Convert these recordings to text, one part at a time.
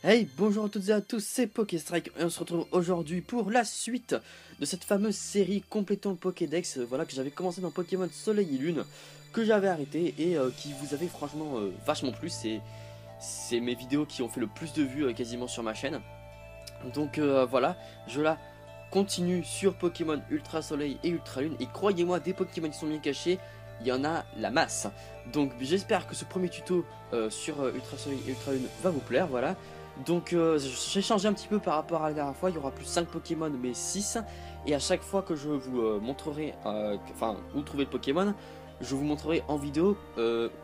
Hey, bonjour à toutes et à tous, c'est Pokéstrike et on se retrouve aujourd'hui pour la suite de cette fameuse série complétant le Pokédex, voilà, que j'avais commencé dans Pokémon Soleil et Lune, que j'avais arrêté et qui vous avait franchement vachement plu. C'est mes vidéos qui ont fait le plus de vues quasiment sur ma chaîne. Donc voilà, je la continue sur Pokémon Ultra Soleil et Ultra Lune et croyez-moi, des Pokémon qui sont bien cachés, il y en a la masse. Donc j'espère que ce premier tuto sur Ultra Soleil et Ultra Lune va vous plaire, voilà. Donc j'ai changé un petit peu par rapport à la dernière fois, il y aura plus 5 Pokémon mais 6. Et à chaque fois que je vous montrerai, enfin où trouver le Pokémon, je vous montrerai en vidéo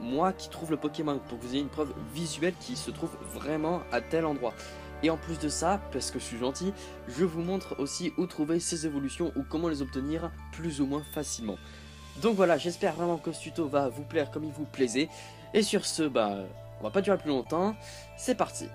moi qui trouve le Pokémon, pour que vous ayez une preuve visuelle qui se trouve vraiment à tel endroit. Et en plus de ça, parce que je suis gentil, je vous montre aussi où trouver ces évolutions ou comment les obtenir plus ou moins facilement. Donc voilà, j'espère vraiment que ce tuto va vous plaire comme il vous plaisait. Et sur ce, on va pas durer plus longtemps, c'est parti.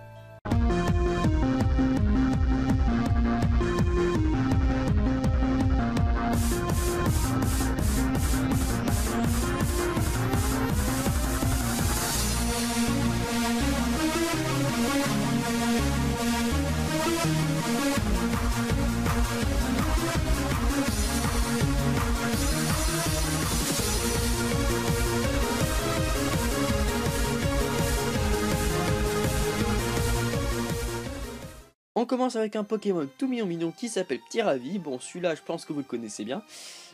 On commence avec un Pokémon tout mignon qui s'appelle Ptiravi. Bon, celui-là, je pense que vous le connaissez bien.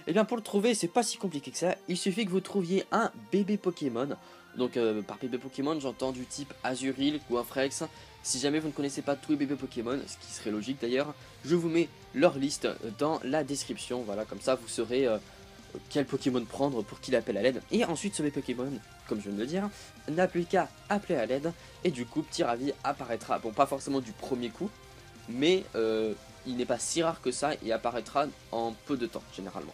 Et bien pour le trouver, c'est pas si compliqué que ça. Il suffit que vous trouviez un bébé Pokémon. Donc par bébé Pokémon, j'entends du type Azuril ou un Frex. Si jamais vous ne connaissez pas tous les bébés Pokémon, ce qui serait logique d'ailleurs, je vous mets leur liste dans la description. Voilà, comme ça vous saurez quel Pokémon prendre pour qu'il appelle à l'aide. Et ensuite ce bébé Pokémon, comme je viens de le dire, n'a plus qu'à appeler à l'aide. Et du coup, Ptiravi apparaîtra. Bon, pas forcément du premier coup, mais il n'est pas si rare que ça et apparaîtra en peu de temps généralement.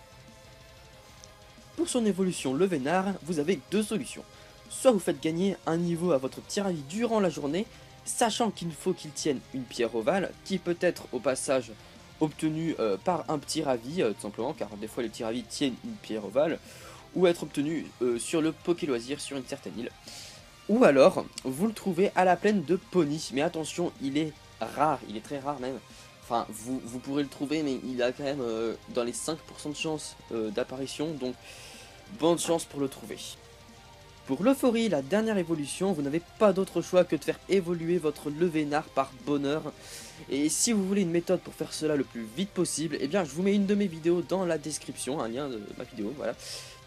Pour son évolution le Vénard, vous avez deux solutions. Soit vous faites gagner un niveau à votre Ptiravi durant la journée, sachant qu'il faut qu'il tienne une pierre ovale, qui peut être au passage obtenue par un Ptiravi, tout simplement, car des fois les Ptiravis tiennent une pierre ovale, ou être obtenu sur le Poké Loisir sur une certaine île. Ou alors, vous le trouvez à la plaine de Pony, mais attention, il est rare, il est très rare même. Enfin, vous pourrez le trouver, mais il a quand même dans les 5% de chance d'apparition, donc bonne chance pour le trouver. Pour l'Euphorie, la dernière évolution, vous n'avez pas d'autre choix que de faire évoluer votre Levénard par bonheur. Et si vous voulez une méthode pour faire cela le plus vite possible, eh bien je vous mets une de mes vidéos dans la description, un lien de ma vidéo, voilà,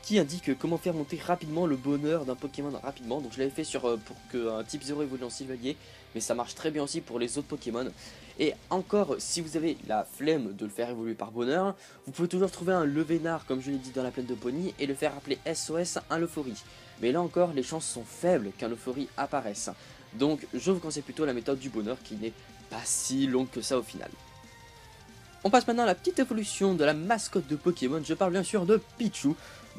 qui indique comment faire monter rapidement le bonheur d'un Pokémon rapidement. Donc je l'avais fait pour qu'un type 0 évolue en Sylvanier, mais ça marche très bien aussi pour les autres Pokémon. Et encore, si vous avez la flemme de le faire évoluer par bonheur, vous pouvez toujours trouver un Levénard, comme je l'ai dit dans la plaine de Pony, et le faire appeler SOS un Euphorie. Mais là encore, les chances sont faibles qu'un Euphorie apparaisse. Donc je vous conseille plutôt la méthode du bonheur qui n'est pas si longue que ça au final. On passe maintenant à la petite évolution de la mascotte de Pokémon, je parle bien sûr de Pichu.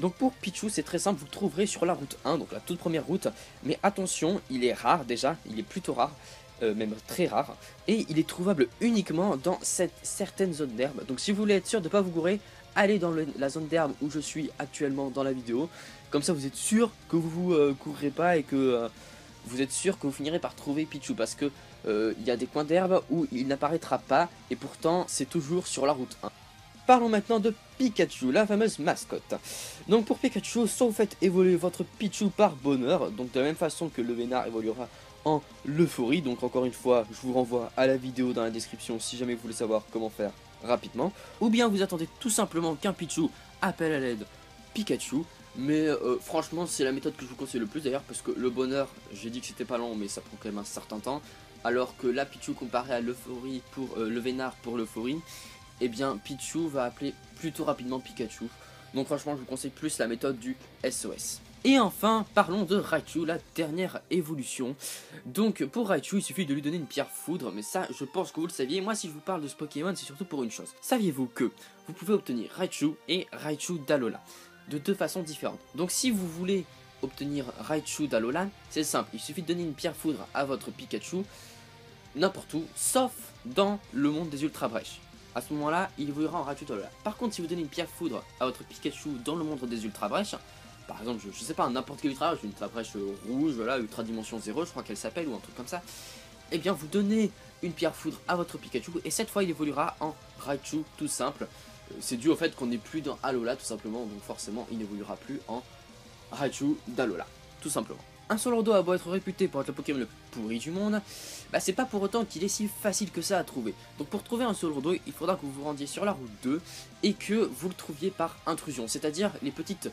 Donc pour Pichu, c'est très simple, vous le trouverez sur la route 1, donc la toute première route. Mais attention, il est rare déjà, il est plutôt rare, même très rare. Et il est trouvable uniquement dans certaines zones d'herbe. Donc si vous voulez être sûr de ne pas vous gourer, allez dans la zone d'herbe où je suis actuellement dans la vidéo. Comme ça vous êtes sûr que vous vous courrez pas et que vous êtes sûr que vous finirez par trouver Pichu. Parce que il y a des coins d'herbe où il n'apparaîtra pas et pourtant c'est toujours sur la route 1. Parlons maintenant de Pikachu, la fameuse mascotte. Donc pour Pikachu, soit vous faites évoluer votre Pichu par bonheur, donc de la même façon que le Vénard évoluera en l'Euphorie. Donc encore une fois, je vous renvoie à la vidéo dans la description si jamais vous voulez savoir comment faire rapidement. Ou bien vous attendez tout simplement qu'un Pichu appelle à l'aide Pikachu. Mais franchement c'est la méthode que je vous conseille le plus d'ailleurs, parce que le bonheur, j'ai dit que c'était pas long mais ça prend quand même un certain temps. Alors que la Pichu comparé à l'Euphorie pour le Vénard pour l'Euphorie, eh bien Pichu va appeler plutôt rapidement Pikachu. Donc franchement je vous conseille plus la méthode du SOS. Et enfin parlons de Raichu, la dernière évolution. Donc pour Raichu il suffit de lui donner une pierre foudre, mais ça je pense que vous le saviez. Moi si je vous parle de ce Pokémon c'est surtout pour une chose. Saviez-vous que vous pouvez obtenir Raichu et Raichu d'Alola de deux façons différentes. Donc si vous voulez obtenir Raichu d'Alola, c'est simple, il suffit de donner une pierre foudre à votre Pikachu n'importe où, sauf dans le monde des Ultra Brèches. À ce moment-là, il évoluera en Raichu d'Alola. Par contre, si vous donnez une pierre foudre à votre Pikachu dans le monde des Ultra Brèches, par exemple, je sais pas, n'importe quel Ultra Brèche, une Ultra Brèche rouge, voilà, Ultra Dimension 0, je crois qu'elle s'appelle, ou un truc comme ça, eh bien vous donnez une pierre foudre à votre Pikachu et cette fois il évoluera en Raichu tout simple. C'est dû au fait qu'on n'est plus dans Alola tout simplement, donc forcément il n'évoluera plus en Raichu d'Alola, tout simplement. Un Solordo a beau être réputé pour être le Pokémon le pourri du monde, bah c'est pas pour autant qu'il est si facile que ça à trouver. Donc pour trouver un Solordo, il faudra que vous vous rendiez sur la route 2 et que vous le trouviez par intrusion, c'est-à-dire les petites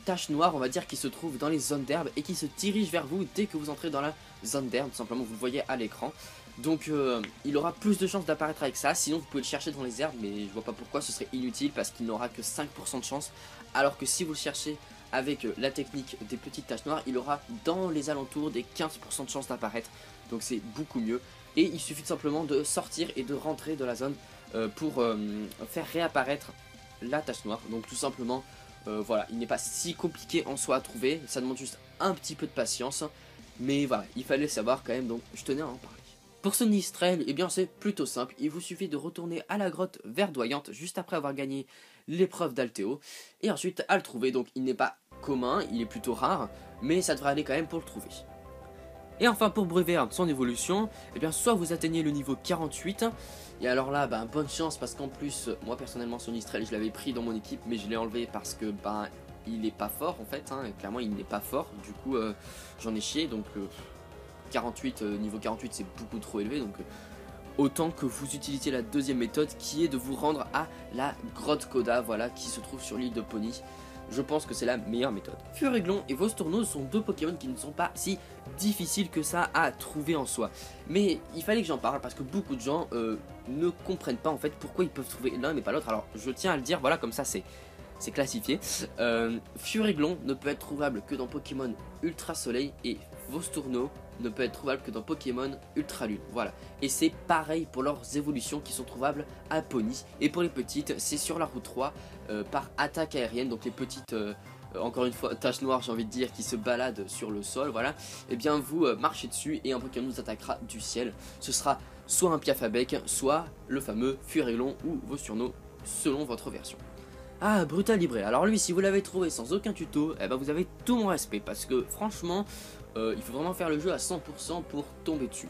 taches noires on va dire qui se trouvent dans les zones d'herbe et qui se dirigent vers vous dès que vous entrez dans la zone d'herbe, tout simplement vous le voyez à l'écran. Donc il aura plus de chances d'apparaître avec ça, sinon vous pouvez le chercher dans les herbes mais je vois pas pourquoi ce serait inutile parce qu'il n'aura que 5% de chance, alors que si vous le cherchez avec la technique des petites taches noires, il aura dans les alentours des 15% de chance d'apparaître, donc c'est beaucoup mieux. Et il suffit simplement de sortir et de rentrer de la zone pour faire réapparaître la tache noire, donc tout simplement voilà, il n'est pas si compliqué en soi à trouver, ça demande juste un petit peu de patience, mais voilà, il fallait savoir quand même, donc je tenais à en parler. Pour ce Nistrel, eh bien c'est plutôt simple, il vous suffit de retourner à la grotte verdoyante juste après avoir gagné l'épreuve d'Altéo, et ensuite à le trouver, donc il n'est pas commun, il est plutôt rare, mais ça devrait aller quand même pour le trouver. Et enfin pour Bruverne, son évolution, eh bien soit vous atteignez le niveau 48, et alors là, bah, bonne chance parce qu'en plus, moi personnellement son Nistrel je l'avais pris dans mon équipe, mais je l'ai enlevé parce que bah, il est pas fort en fait, hein, clairement il n'est pas fort, du coup j'en ai chié, donc 48, niveau 48 c'est beaucoup trop élevé, donc autant que vous utilisiez la deuxième méthode qui est de vous rendre à la grotte Koda, voilà, qui se trouve sur l'île de Pony. Je pense que c'est la meilleure méthode. Furéglon et Vostourneau sont deux Pokémon qui ne sont pas si difficiles que ça à trouver en soi. Mais il fallait que j'en parle parce que beaucoup de gens ne comprennent pas en fait pourquoi ils peuvent trouver l'un mais pas l'autre. Alors je tiens à le dire, voilà, comme ça c'est classifié. Furéglon ne peut être trouvable que dans Pokémon Ultra Soleil et Vostourneau ne peut être trouvable que dans Pokémon Ultra Lune, voilà. Et c'est pareil pour leurs évolutions qui sont trouvables à Pony. Et pour les petites, c'est sur la route 3 par attaque aérienne, donc les petites, encore une fois, taches noires j'ai envie de dire, qui se baladent sur le sol, voilà. Et bien vous marchez dessus et un Pokémon vous attaquera du ciel. Ce sera soit un Piaf à bec, soit le fameux Furéglon ou Vostourneau, selon votre version. Ah, Brutal Libre. Alors lui, si vous l'avez trouvé sans aucun tuto, eh ben vous avez tout mon respect parce que franchement, il faut vraiment faire le jeu à 100% pour tomber dessus.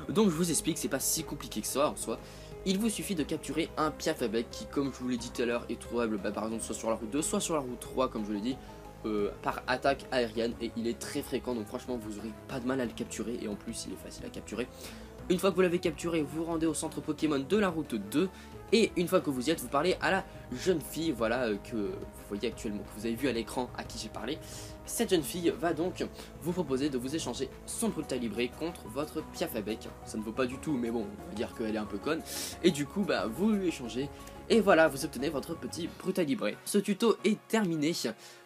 Donc je vous explique, c'est pas si compliqué que ça en soi. Il vous suffit de capturer un Piaf à bec qui, comme je vous l'ai dit tout à l'heure, est trouvable par exemple soit sur la route 2, soit sur la route 3 comme je l'ai dit, par attaque aérienne et il est très fréquent, donc franchement vous aurez pas de mal à le capturer et en plus il est facile à capturer. Une fois que vous l'avez capturé, vous rendez au centre Pokémon de la route 2 et une fois que vous y êtes, vous parlez à la jeune fille, voilà, que vous voyez actuellement, que vous avez vu à l'écran à qui j'ai parlé. Cette jeune fille va donc vous proposer de vous échanger son Brutal Libre contre votre Piaf à bec. Ça ne vaut pas du tout, mais bon, on va dire qu'elle est un peu conne. Et du coup, bah, vous lui échangez. Et voilà, vous obtenez votre petit Brutal Libre. Ce tuto est terminé,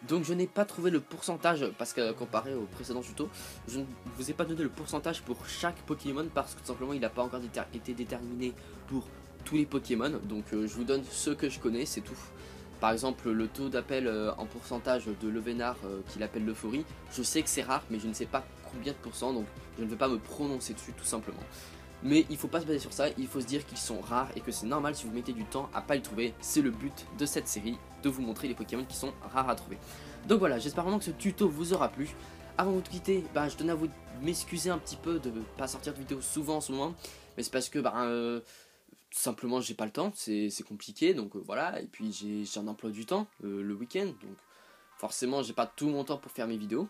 donc je n'ai pas trouvé le pourcentage, parce que comparé au précédent tuto, je ne vous ai pas donné le pourcentage pour chaque Pokémon, parce que tout simplement il n'a pas encore été déterminé pour tous les Pokémon, donc je vous donne ceux que je connais, c'est tout. Par exemple, le taux d'appel en pourcentage de Levénard qu'il appelle l'euphorie, je sais que c'est rare, mais je ne sais pas combien de pourcents, donc je ne vais pas me prononcer dessus tout simplement. Mais il faut pas se baser sur ça, il faut se dire qu'ils sont rares et que c'est normal si vous mettez du temps à pas les trouver. C'est le but de cette série, de vous montrer les Pokémon qui sont rares à trouver. Donc voilà, j'espère vraiment que ce tuto vous aura plu. Avant de vous quitter, bah, je tenais à vous m'excuser un petit peu de ne pas sortir de vidéos souvent en ce moment, mais c'est parce que tout simplement j'ai pas le temps, c'est compliqué, donc voilà, et puis j'ai un emploi du temps le week-end, donc forcément j'ai pas tout mon temps pour faire mes vidéos.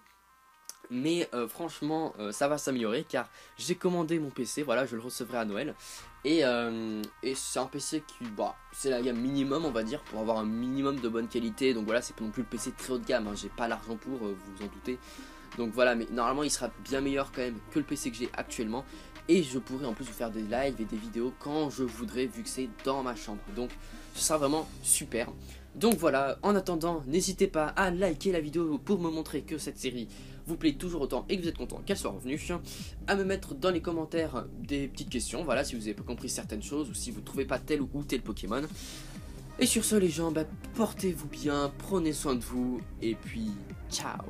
Mais franchement ça va s'améliorer car j'ai commandé mon PC, voilà, je le recevrai à Noël. Et c'est un PC qui, bah, c'est la gamme minimum on va dire, pour avoir un minimum de bonne qualité. Donc voilà, c'est pas non plus le PC très haut de gamme, hein, j'ai pas l'argent pour, vous vous en doutez. Donc voilà, mais normalement il sera bien meilleur quand même que le PC que j'ai actuellement. Et je pourrai en plus vous faire des lives et des vidéos quand je voudrais, vu que c'est dans ma chambre. Donc ce sera vraiment super. Donc voilà, en attendant, n'hésitez pas à liker la vidéo pour me montrer que cette série vous plaît toujours autant et que vous êtes content qu'elle soit revenue. À me mettre dans les commentaires des petites questions, voilà, si vous avez pas compris certaines choses ou si vous ne trouvez pas tel ou tel Pokémon. Et sur ce les gens, bah, portez-vous bien, prenez soin de vous et puis ciao.